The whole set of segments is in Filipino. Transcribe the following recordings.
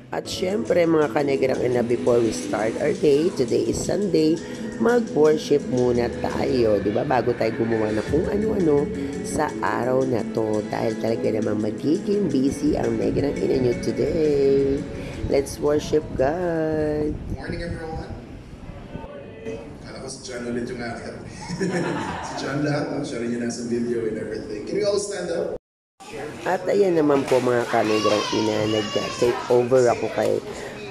At syempre mga kanegrang ina, before we start our day, today is Sunday, mag-worship muna tayo, di ba? Bago tayo gumawa na kung ano-ano sa araw na to. Dahil talaga naman magiging busy ang negrang ina nyo today. Let's worship God. Morning everyone. Kala ko si John ulit yung akin. Si John lahat, siya rin yung nasa video and everything. Can we all stand up? At ayan naman po mga kanegrang ina, nag-take over ako kay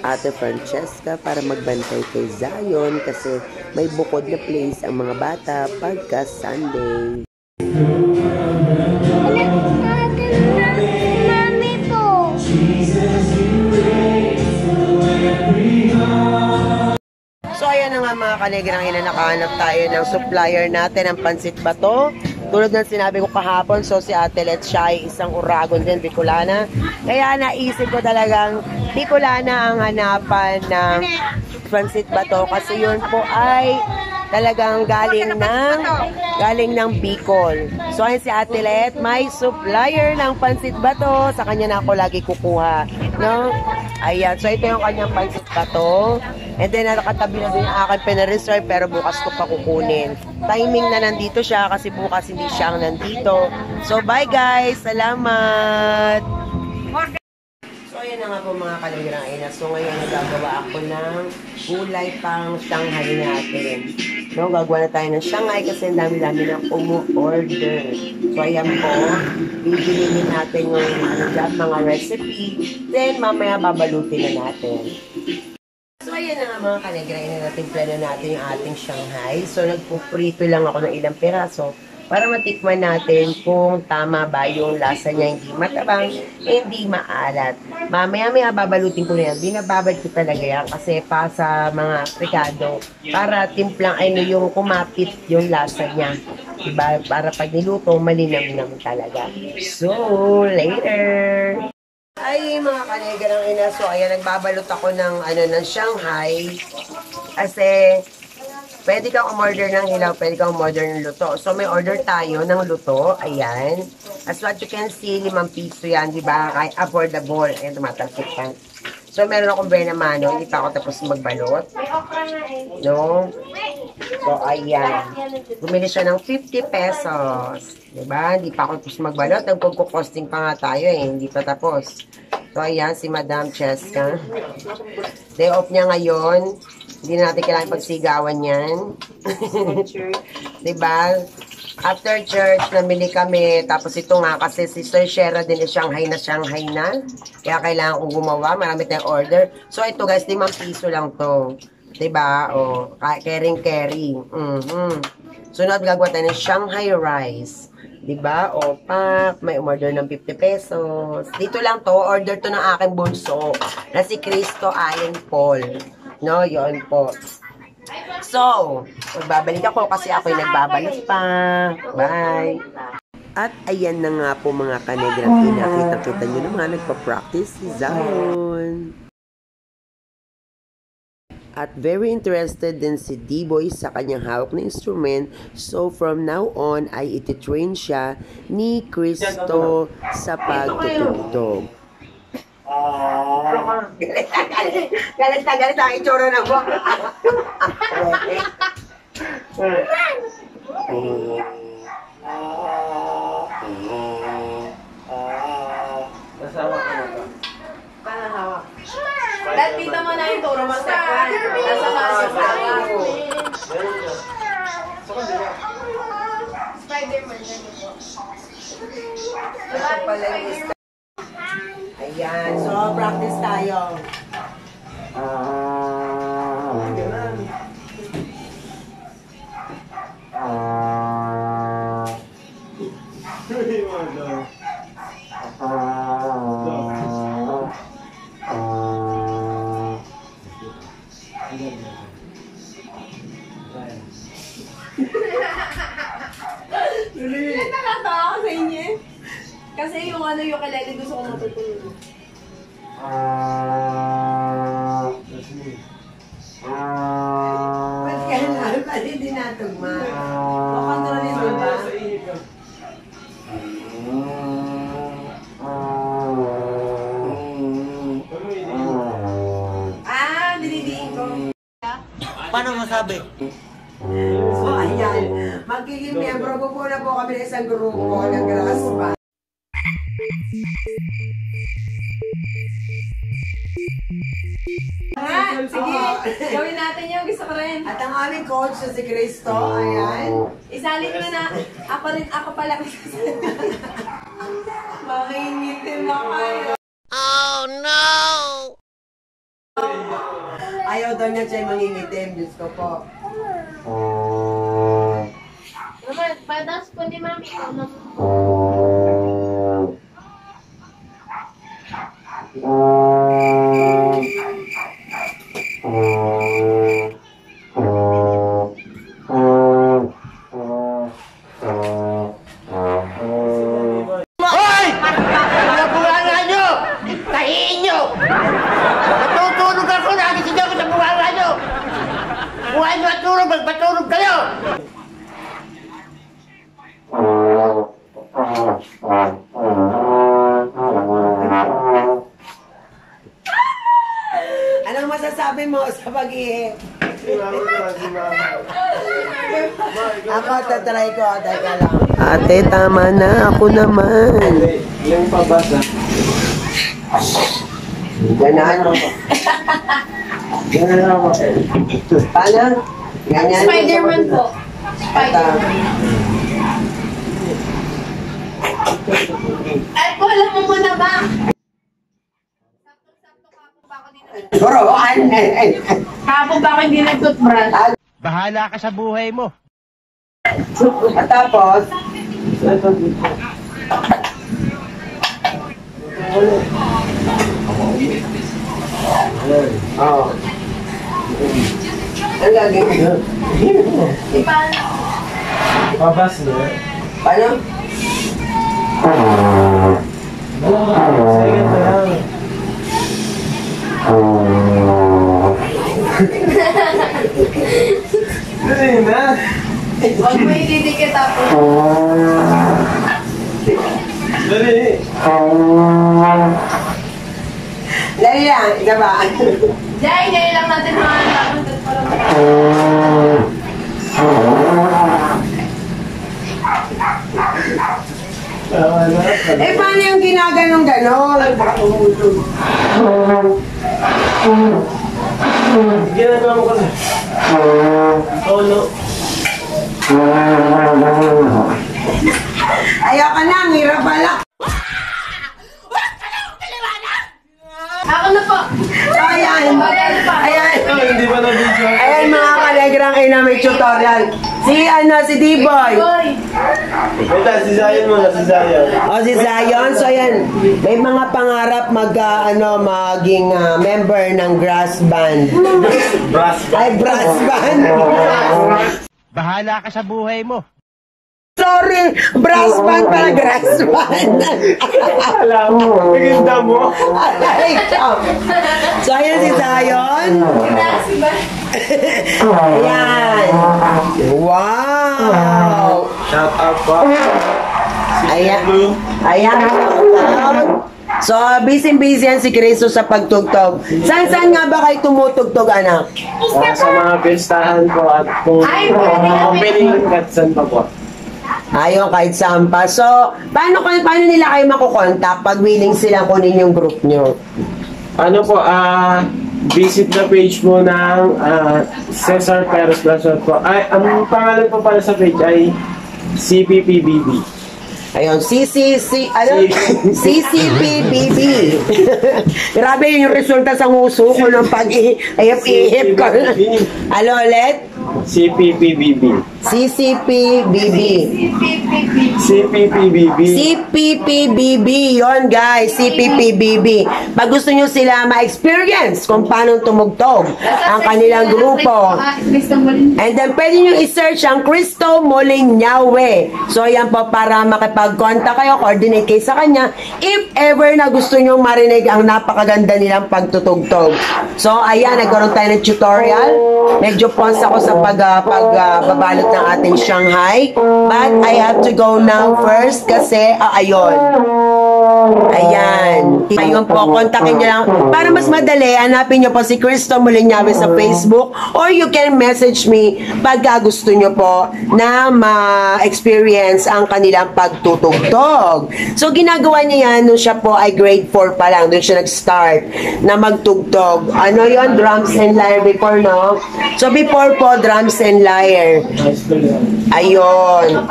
Ate Francesca para magbantay kay Zion kasi may bukod na place ang mga bata pagka Sunday. Mami po! So ayan na nga mga kanegrang ina, nakahanap tayo ng supplier natin ng pansit bato. Tulad ng sinabi ko kahapon, so si Ate Let siya ay isang Uragon din, Bicolana. Kaya naisip ko talagang Bicolana ang hanapan ng pansit bato kasi yun po ay talagang galing ng Bicol. So ayun si Ate Let, may supplier ng pansit bato, sa kanya na ako lagi kukuha, no? Ayan, so ito yung kanyang pansit bato. And then nakatabi na din yung aking pinareserve pero bukas ko pa kukunin. Timing na nandito siya kasi bukas hindi siya ang nandito. So bye guys, salamat! So ayan na nga po mga kanegrang ina. So ngayon nagagawa ako ng gulay pang Shanghai natin. No, gagawa na tayo ng Shanghai kasi ang dami-dami na umu-order. So ayan po, bibili natin yung mga recipe. Then mamaya babalutin na natin. So ayan na nga mga kanegrang ina, natimpla na natin yung ating Shanghai. So nagpuprito lang ako ng ilang piraso para matikman natin kung tama ba yung lasa niya, hindi matabang, hindi maalat. Mamaya babalutin ko na yan. Binababad ko talaga yan kasi pa sa mga ricado para timplang yung kumapit yung lasa niya. Diba? Para pag niluto, malinam-nam talaga. So, later! Ay, mga kanegrang ina, so ayan, nagbabalot ako ng Shanghai kasi pwede kang umorder ng hilaw, pwede kang umorder ng luto. So, may order tayo ng luto. Ayan. As what you can see, 5 piso yan, di ba? Kaya affordable. Ayan, tumatalsik pa. So, meron akong Buena Mano. Hindi pa ako tapos magbalot. No? So, ayan. Bumili siya ng 50 pesos. Di ba? Hindi pa ako tapos magbalot. Nagpagkukosting pa nga tayo eh. Hindi pa tapos. So, ayan, si Madam Cheska. Day off niya ngayon. Hindi na natin kailangan pagsigawan yan. Diba? After church, namili kami. Tapos ito nga, kasi si Sir Shera din is Shanghai na. Kaya kailangan kong gumawa. Marami tayong order. So ito guys, 5 piso lang to. Diba? O, carry. Sunod, gagawa tayo ng Shanghai rice. Diba? O, pak, may umorder ng 50 pesos. Dito lang to, order to ng aking bunso na si Cristo Allen Paul. No, yun po. So, magbabalik ako kasi ako'y nagbabalot pa. Bye! At ayan na nga po mga kanegrang ina. Kita-kita nyo naman, nagpa-practice si Zion. At very interested din si D-Boy sa kanyang hawak na instrument. So, from now on, ay ititrain siya ni Cristo sa pagtutugtog. Galit ang itsura ng buwak. Nasawa ka na ba? Paano hawak? Dahil dito mo na yung turo mo step 1. Nasa kaso sa ako. Sa kanila. Spider-Man na ito. Ito pala yung step. Ayan, so practice tayo. Nakatawa ko sa inyo. Kasi yung ukulele gusto ko matutunan. Ba't kailangan pa rin dinatugma? Makontrolin mo ba? paano masabi? So, ayan. Magiging miyembro po na po kami ng isang grupo ng grass band. Sige, gawin natin yung gusto ko rin. At ang aming coach na si Cristo, ayan. Isalin mo na, ako pala. Makingitin na kayo. Ayaw daw niya siya mangingitim, Diyos ko po. Naman, padas po ni Mami. Hoy! Nabunganga nyo! Tahiin nyo! Natutulog ako, nagising ako sa bunganga nyo! Buhay nyo at tulog, magpatulog kayo! Anong masasabi mo sa pag-ihip? Ako, tatry ko. Teka lang. Ate, tama na. Ako naman. Yung pabasa. Ganaan. Ganyan ako. Paano? Ganyan. Spider-Man po. Spider-Man. Ay, wala mo muna ba? Bro, Kapag ba ako hindi nag-toothbrush? Bahala ka sa buhay mo. at tapos, oh. Ang gagawin mo? Di ba? Pabas na. Paano? Sige na lang. Dali na. Huwag mo ididikit ako. Dali. Dali lang, isa ba? Jai, ngayon lang natin mga naman. Eh, paano yung ginaganong-ganon? Ginagawa mo kasi. Solo. Ayaw ka na, ang hirap pala. Ako na po. So, ayan. Ayan. Hindi ba na-video? Ayan mga kalegrang ina may tutorial. Si D-Boy. Boy. Ito, si Zion mo na, si Zion. O si Zion. So ayan, may mga pangarap maging member ng grass band. Brass. Ay, brass band. Bahala ka sa buhay mo. Sorry, brass band para grass band. Alam mo, piginda mo. Ay, so ayan si Zion. Grabe ba? Ayan. Wow. Shout out po. Ayan. Ayan. So, busy-busy yan si Cristo sa pagtugtog. Saan nga ba kayo tumutugtog, anak? Sa mga pistahan ko at kung Ay, pwede. opening katsan pa po. Ayun, kahit saan pa. So, paano nila kayo makukontak pag willing silang kunin yung group nyo? Ano po, visit the page po ng Cesar Perez Blasot po. Ay, ang pangalan po pala sa page ay CPPBB. Ayun, CCPBB. Grabe yung resulta sa nguso ko ng pag-ihip ko. Ano ulit? CPPBB. CCPBB. CPPBB. CPPBB, yon guys, CPPBB. Pag gusto nyo sila ma-experience kung paano tumugtog ang kanilang grupo. And then, pwede nyo i-search ang Cristo Molinyawe. So, yan po para makipag-contact kayo, coordinate kayo sa kanya, if ever na gusto nyo marinig ang napakaganda nilang pagtutugtog. So, ayan, nagkaroon tayo ng tutorial. Medyo pons ako sa pagbabalot ng ating Shanghai. But I have to go now first kasi, ayun. Ayan. Ayun po, kontakin nyo lang. Para mas madali, hanapin nyo po si Cristo Muliñabe sa Facebook or you can message me pagka gusto nyo po na ma-experience ang kanilang pagtutugtog. So, ginagawa niya yan nung siya po ay grade 4 pa lang. Doon siya nag-start na magtugtog. Ano yon? Drums and lyre before, no? So, before po, drums and lyre. Ayun.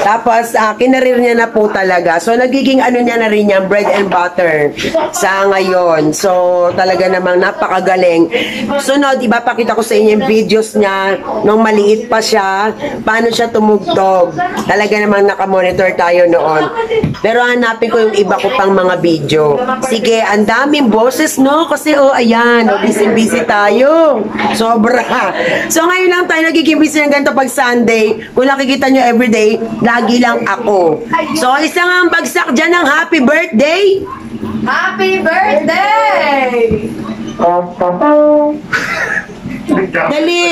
Tapos, kinarir niya na po talaga. So, nagiging ano niya na rin yan, bread and butter sa ngayon. So, talaga namang napakagaling. Sunod, ipapakita ko sa inyo yung videos niya nung maliit pa siya, paano siya tumugtog. Talaga namang nakamonitor tayo noon. Pero hanapin ko yung iba ko pang mga video. Sige, ang daming boses, no? Kasi, ayan, busy-busy tayo. Sobra. So, ngayon lang tayo nagiging busy ng ganito pag Sunday. Kung nakikita nyo everyday, lagi lang ako. So, isang ang bagsak dyan ng happy birthday. Happy birthday! Dali!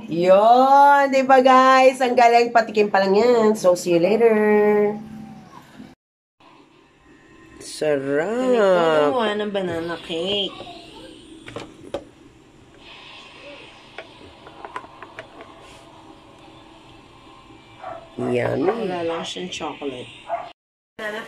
Yun, di ba guys? Ang galing, patikim pa lang yan. So, see you later. Sarap. Gumawa ng banana cake. Yummy. Wala lang siyang chocolate.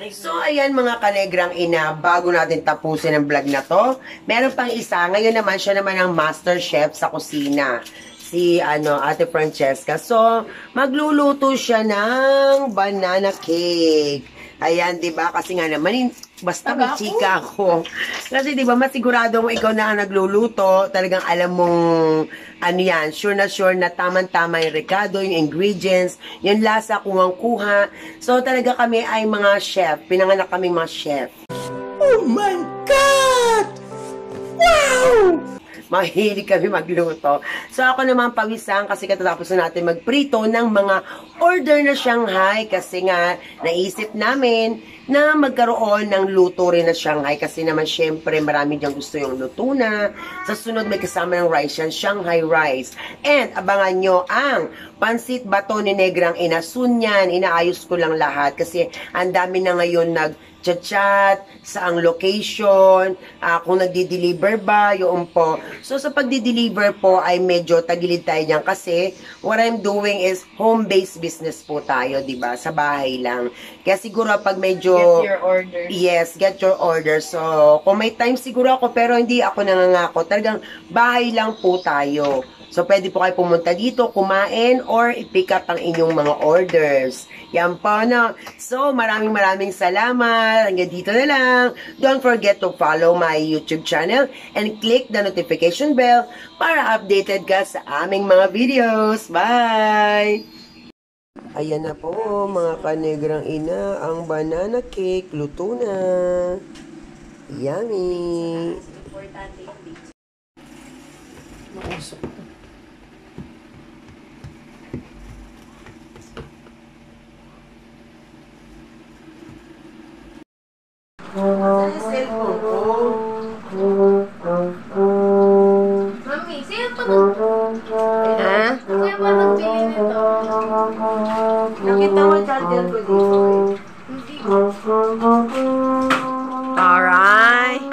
So, ayan mga kanegrang ina, bago natin tapusin ang vlog na to, meron pang isa. Ngayon naman, siya naman ang master chef sa kusina. Si, Ate Francesca. So, magluluto siya ng banana cake. Ayan, di ba? Kasi nga naman, basta may chika ako. Kasi di ba, masigurado kung ikaw na ang nagluluto, talagang alam mong, sure na tama-tama yung recado, yung ingredients, yung lasa, kuhang-kuha. So, talaga kami ay mga chef. Pinanganak kami mga chef. Oh my God! Wow! Mahilig kami magluto. So, ako naman pawisan kasi katatapos na natin magprito ng mga order na Shanghai kasi nga naisip namin na magkaroon ng luto rin na Shanghai kasi naman syempre marami diyang gusto yung luto na. Sa sunod may kasama ng rice yan, Shanghai rice. And abangan nyo ang pansit bato ni Negrang Ina. Soon yan, inaayos ko lang lahat kasi ang dami na ngayon nag-chat sa ang location, kung nagdi-deliver ba, yung po. So sa pagdi-deliver po ay medyo tagilid tayo dyan kasi what I'm doing is home-based business po tayo, di ba? Sa bahay lang. Kaya siguro pag medyo Get your order. Yes, get your order. So, kung may time siguro ako, pero hindi ako nangangako. Talagang bahay lang po tayo. So, pwede po kayo pumunta dito, kumain, or i-pick up ang inyong mga orders. Yan po, no? So, maraming salamat. Hanggang dito na lang. Don't forget to follow my YouTube channel and click the notification bell para updated ka sa aming mga videos. Bye! Ayan na po, mga kanegrang ina, ang banana cake, luto na. Yummy! Mami, sino pa nagbili nito? Nakita mo charger ko dito. Alright.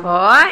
Hoy.